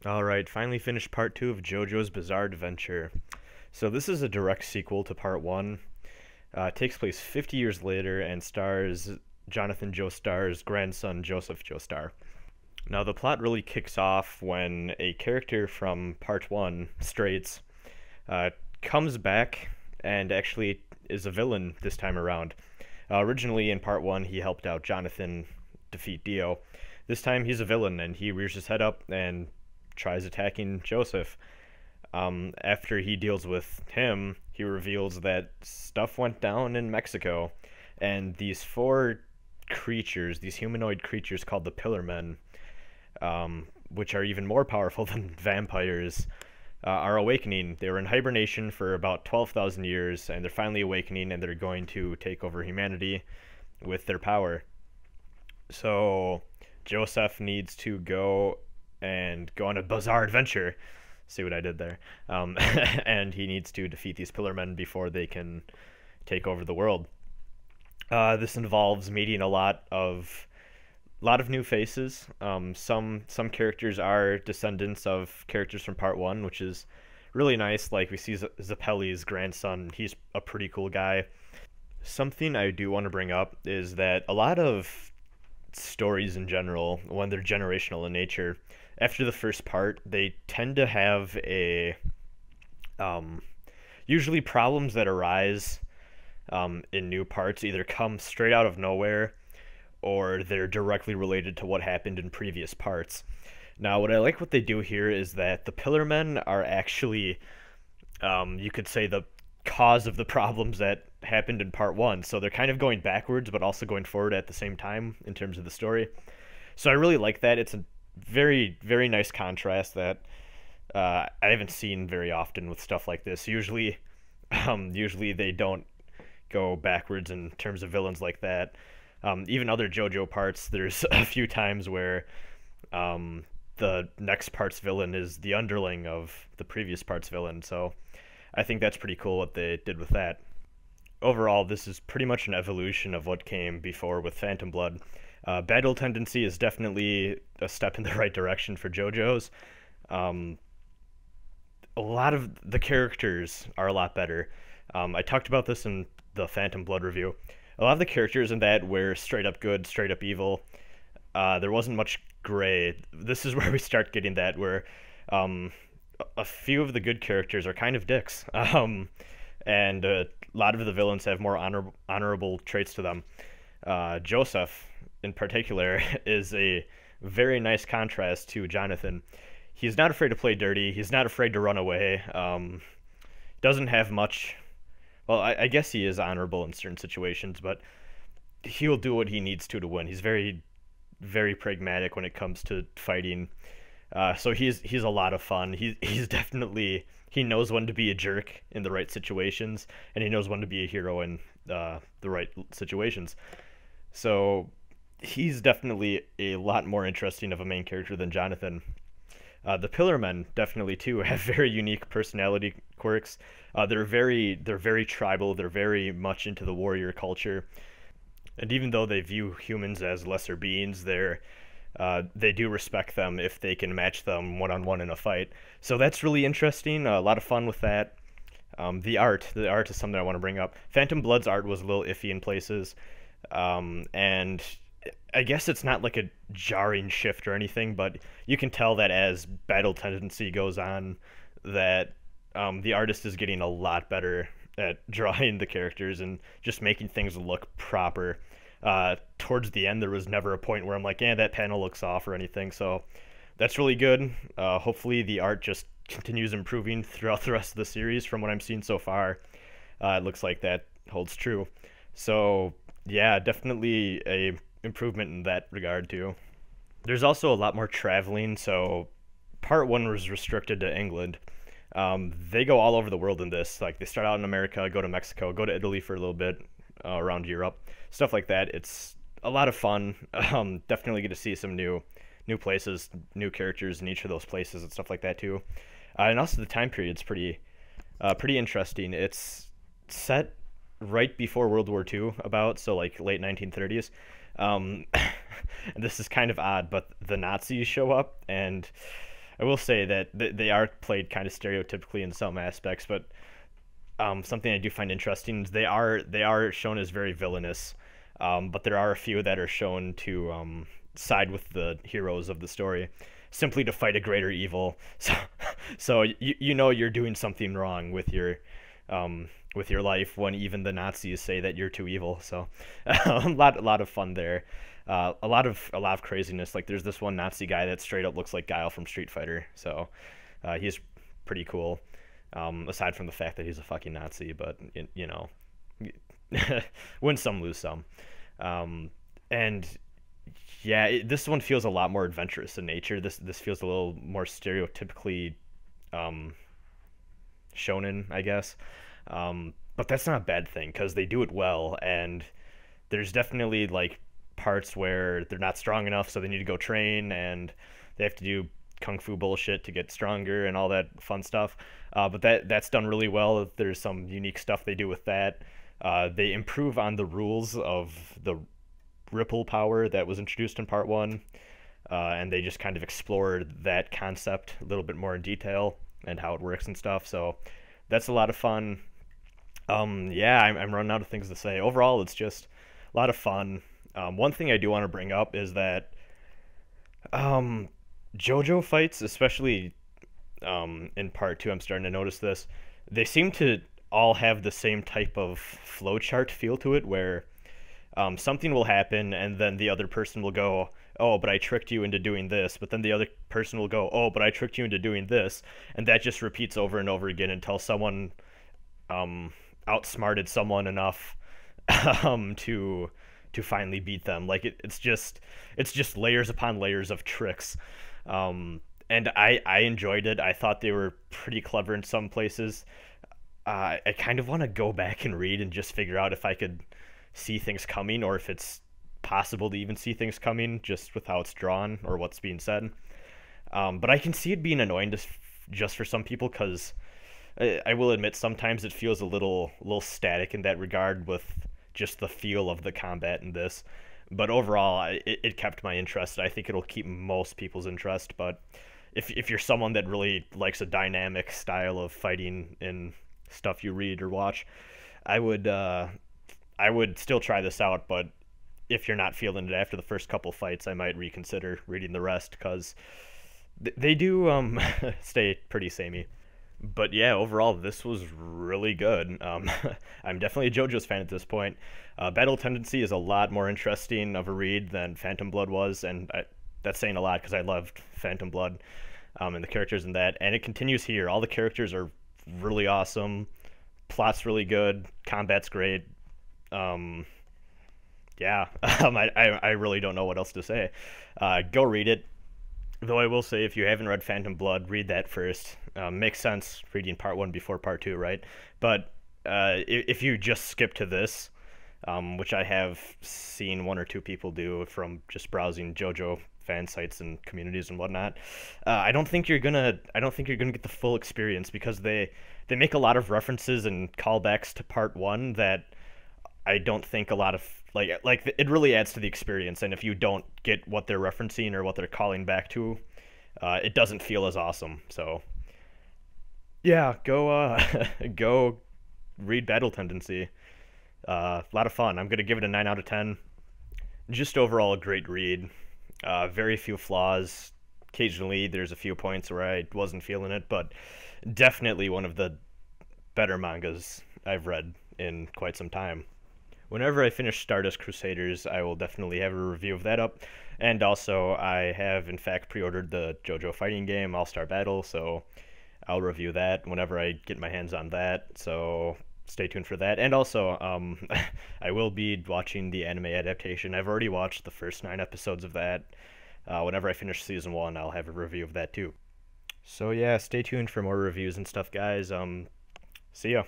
Alright, finally finished part 2 of JoJo's Bizarre Adventure. So this is a direct sequel to part 1. It takes place 50 years later and stars Jonathan Joestar's grandson, Joseph Joestar. Now the plot really kicks off when a character from part 1, Straits, comes back and actually is a villain this time around. Originally in part 1 he helped out Jonathan defeat Dio. This time he's a villain and he rears his head up and tries attacking Joseph. After he deals with him, he reveals that stuff went down in Mexico, and these four creatures, these humanoid creatures called the Pillar Men, which are even more powerful than vampires, are awakening. They were in hibernation for about 12,000 years, and they're finally awakening, and they're going to take over humanity with their power. So Joseph needs to go on a bizarre adventure. See what I did there? And he needs to defeat these Pillar Men before they can take over the world. This involves meeting a lot of new faces. Some characters are descendants of characters from part 1, which is really nice. Like we see Zappelli's grandson. He's a pretty cool guy. Something I do want to bring up is that a lot of stories in general, when they're generational in nature, after the first part, they tend to have usually problems that arise in new parts either come straight out of nowhere or they're directly related to what happened in previous parts. Now, what I like what they do here is that the Pillar Men are actually, you could say, the cause of the problems that happened in part 1. So they're kind of going backwards, but also going forward at the same time in terms of the story. So I really like that. It's a very, very nice contrast that I haven't seen very often with stuff like this. Usually they don't go backwards in terms of villains like that. Even other JoJo parts, there's a few times where the next part's villain is the underling of the previous part's villain. So I think that's pretty cool what they did with that. Overall, this is pretty much an evolution of what came before with Phantom Blood. Battle tendency is definitely a step in the right direction for JoJo's. A lot of the characters are a lot better. I talked about this in the Phantom Blood review. A lot of the characters in that were straight up good, straight up evil. There wasn't much gray. This is where we start getting that, where a few of the good characters are kind of dicks. And a lot of the villains have more honorable traits to them. Joseph, in particular, is a very nice contrast to Jonathan. He's not afraid to play dirty. He's not afraid to run away. Doesn't have much. Well, I guess he is honorable in certain situations, but he'll do what he needs to win. He's very, very pragmatic when it comes to fighting. So he's a lot of fun. He's definitely, he knows when to be a jerk in the right situations, and he knows when to be a hero in the right situations. So he's definitely a lot more interesting of a main character than Jonathan. The Pillar Men definitely too have very unique personality quirks. They're very tribal. They're very much into the warrior culture, and even though they view humans as lesser beings, they do respect them if they can match them one-on-one in a fight. So that's really interesting. A lot of fun with that. The art is something I want to bring up. Phantom Blood's art was a little iffy in places, and I guess it's not like a jarring shift or anything, but you can tell that as battle tendency goes on, that the artist is getting a lot better at drawing the characters and just making things look proper. Towards the end, there was never a point where I'm like, that panel looks off or anything, so that's really good. Hopefully the art just continues improving throughout the rest of the series. From what I'm seeing so far, it looks like that holds true. So yeah, definitely a improvement in that regard too. There's also a lot more traveling. So part 1 was restricted to England. They go all over the world in this. Like they start out in America, go to Mexico, go to Italy for a little bit, around Europe, stuff like that. It's a lot of fun. Definitely get to see some new places, new characters in each of those places and stuff like that too. And also the time period's pretty interesting. It's set right before World War II, so like late 1930s. And this is kind of odd, but the Nazis show up, and I will say that they are played kind of stereotypically in some aspects, but something I do find interesting is they are shown as very villainous, but there are a few that are shown to side with the heroes of the story, simply to fight a greater evil. So you know you're doing something wrong with your life when even the Nazis say that you're too evil. So a lot of fun there. A lot of craziness. Like there's this one Nazi guy that straight up looks like Guile from Street Fighter. So he's pretty cool. Aside from the fact that he's a fucking Nazi, but you know, win some, lose some. And yeah, this one feels a lot more adventurous in nature. This feels a little more stereotypically um, shonen, I guess. But that's not a bad thing because they do it well, and there's definitely like parts where they're not strong enough, so they need to go train, and they have to do kung fu bullshit to get stronger and all that fun stuff. But that's done really well. There's some unique stuff they do with that. They improve on the rules of the ripple power that was introduced in part one, and they just kind of explored that concept a little bit more in detail and how it works and stuff. So that's a lot of fun. Yeah, I'm running out of things to say. Overall, it's just a lot of fun. One thing I do want to bring up is that JoJo fights, especially in part two, I'm starting to notice this. They seem to all have the same type of flowchart feel to it, where something will happen, and then the other person will go, "Oh, but I tricked you into doing this." But then the other person will go, "Oh, but I tricked you into doing this," and that just repeats over and over again until someone outsmarted someone enough to finally beat them. Like it's just layers upon layers of tricks. And I enjoyed it. I thought they were pretty clever in some places. I kind of want to go back and read and just figure out if I could see things coming, or if it's possible to even see things coming just with how it's drawn or what's being said. But I can see it being annoying just for some people, because I will admit sometimes it feels a little static in that regard with just the feel of the combat in this. But overall, it kept my interest. I think it'll keep most people's interest. But if you're someone that really likes a dynamic style of fighting in stuff you read or watch, I would still try this out. But if you're not feeling it after the first couple fights, I might reconsider reading the rest, because they do stay pretty samey. But yeah, overall, this was really good. I'm definitely a JoJo's fan at this point. Battle Tendency is a lot more interesting of a read than Phantom Blood was, and that's saying a lot because I loved Phantom Blood and the characters in that. And it continues here. All the characters are really awesome. Plot's really good. Combat's great. Yeah, I really don't know what else to say. Go read it. Though I will say, if you haven't read Phantom Blood, read that first. Makes sense reading part one before part two, right? But if you just skip to this, which I have seen one or two people do from just browsing JoJo fan sites and communities and whatnot, I don't think you're gonna get the full experience, because they make a lot of references and callbacks to part one that I don't think a lot of like it really adds to the experience. And if you don't get what they're referencing or what they're calling back to, it doesn't feel as awesome. So yeah, go go read Battle Tendency. A lot of fun. I'm gonna give it a 9 out of 10. Just overall a great read. Very few flaws. Occasionally there's a few points where I wasn't feeling it, but definitely one of the better mangas I've read in quite some time. Whenever I finish Stardust Crusaders, I will definitely have a review of that up. And also, I have in fact pre-ordered the JoJo fighting game, All-Star Battle, so I'll review that whenever I get my hands on that. So stay tuned for that. And also, I will be watching the anime adaptation. I've already watched the first 9 episodes of that. Whenever I finish season 1, I'll have a review of that too. So yeah, stay tuned for more reviews and stuff, guys. See ya.